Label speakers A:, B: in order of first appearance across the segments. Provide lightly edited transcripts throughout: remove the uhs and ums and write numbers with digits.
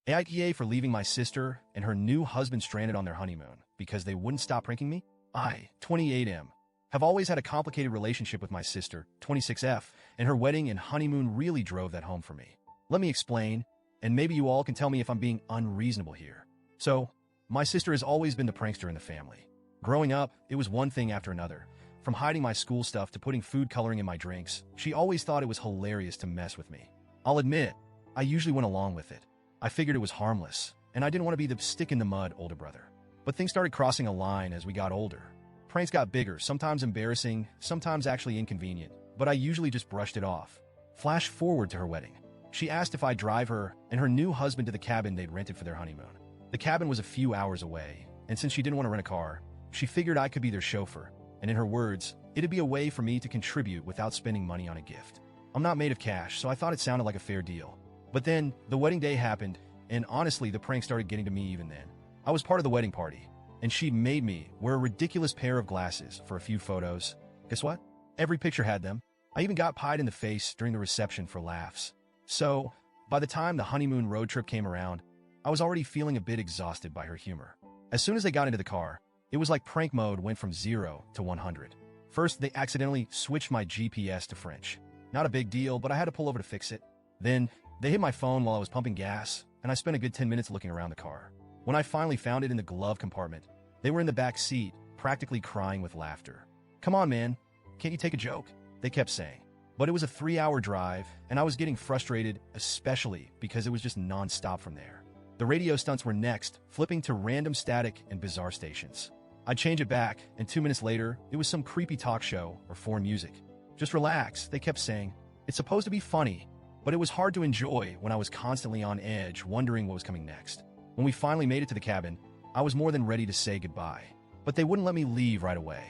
A: AITA for leaving my sister and her new husband stranded on their honeymoon because they wouldn't stop pranking me? I, 28M, have always had a complicated relationship with my sister, 26F, and her wedding and honeymoon really drove that home for me. Let me explain, and maybe you all can tell me if I'm being unreasonable here. So, my sister has always been the prankster in the family. Growing up, it was one thing after another. From hiding my school stuff to putting food coloring in my drinks, she always thought it was hilarious to mess with me. I'll admit, I usually went along with it. I figured it was harmless, and I didn't want to be the stick-in-the-mud older brother. But things started crossing a line as we got older. Pranks got bigger, sometimes embarrassing, sometimes actually inconvenient, but I usually just brushed it off. Flash forward to her wedding. She asked if I'd drive her and her new husband to the cabin they'd rented for their honeymoon. The cabin was a few hours away, and since she didn't want to rent a car, she figured I could be their chauffeur, and in her words, it'd be a way for me to contribute without spending money on a gift. I'm not made of cash, so I thought it sounded like a fair deal. But then, the wedding day happened, and honestly, the prank started getting to me even then. I was part of the wedding party, and she made me wear a ridiculous pair of glasses for a few photos. Guess what? Every picture had them. I even got pied in the face during the reception for laughs. So, by the time the honeymoon road trip came around, I was already feeling a bit exhausted by her humor. As soon as they got into the car, it was like prank mode went from 0 to 100. First, they accidentally switched my GPS to French. Not a big deal, but I had to pull over to fix it. Then, they hit my phone while I was pumping gas, and I spent a good 10 minutes looking around the car. When I finally found it in the glove compartment, they were in the back seat, practically crying with laughter. "Come on, man. Can't you take a joke?" they kept saying. But it was a 3-hour drive, and I was getting frustrated, especially because it was just non-stop from there. The radio stunts were next, flipping to random static and bizarre stations. I'd change it back, and 2 minutes later, it was some creepy talk show or foreign music. "Just relax," they kept saying. "It's supposed to be funny." But it was hard to enjoy when I was constantly on edge, wondering what was coming next. When we finally made it to the cabin, I was more than ready to say goodbye. But they wouldn't let me leave right away.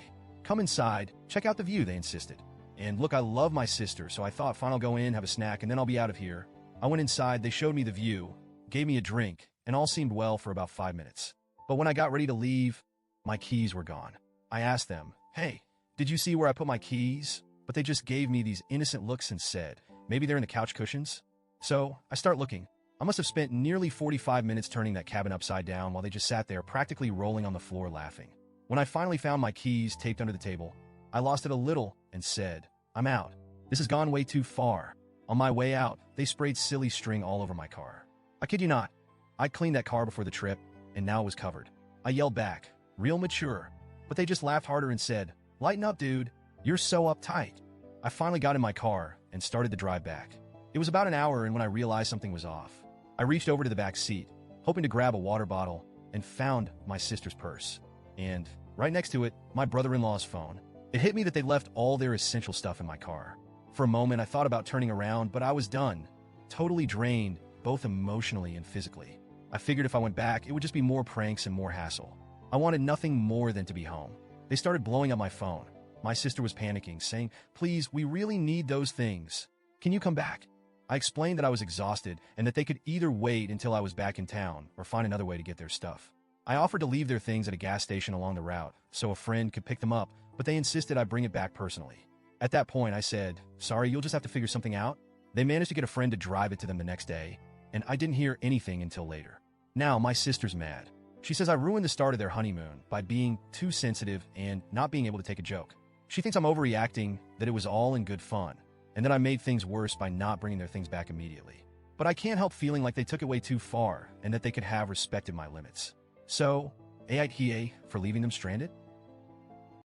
A: "Come inside, check out the view," they insisted. And look, I love my sister, so I thought, fine, I'll go in, have a snack, and then I'll be out of here. I went inside, they showed me the view, gave me a drink, and all seemed well for about 5 minutes. But when I got ready to leave, my keys were gone. I asked them, "Hey, did you see where I put my keys?" But they just gave me these innocent looks and said, "Maybe they're in the couch cushions?" So I start looking. I must have spent nearly 45 minutes turning that cabin upside down while they just sat there practically rolling on the floor laughing. When I finally found my keys taped under the table, I lost it a little and said, "I'm out. This has gone way too far." On my way out, they sprayed silly string all over my car. I kid you not. I cleaned that car before the trip, and now it was covered. I yelled back, real mature, but they just laughed harder and said, "Lighten up, dude. You're so uptight." I finally got in my car and started the drive back. It was about an hour, and when I realized something was off, I reached over to the back seat, hoping to grab a water bottle, and found my sister's purse. And right next to it, my brother-in-law's phone. It hit me that they left all their essential stuff in my car. For a moment, I thought about turning around, but I was done. Totally drained, both emotionally and physically. I figured if I went back, it would just be more pranks and more hassle. I wanted nothing more than to be home. They started blowing up my phone. My sister was panicking, saying, "Please, we really need those things. Can you come back?" I explained that I was exhausted and that they could either wait until I was back in town or find another way to get their stuff. I offered to leave their things at a gas station along the route so a friend could pick them up, but they insisted I bring it back personally. At that point, I said, "Sorry, you'll just have to figure something out." They managed to get a friend to drive it to them the next day, and I didn't hear anything until later. Now, my sister's mad. She says I ruined the start of their honeymoon by being too sensitive and not being able to take a joke. She thinks I'm overreacting, that it was all in good fun, and that I made things worse by not bringing their things back immediately. But I can't help feeling like they took it way too far and that they could have respected my limits. So, AITA for leaving them stranded?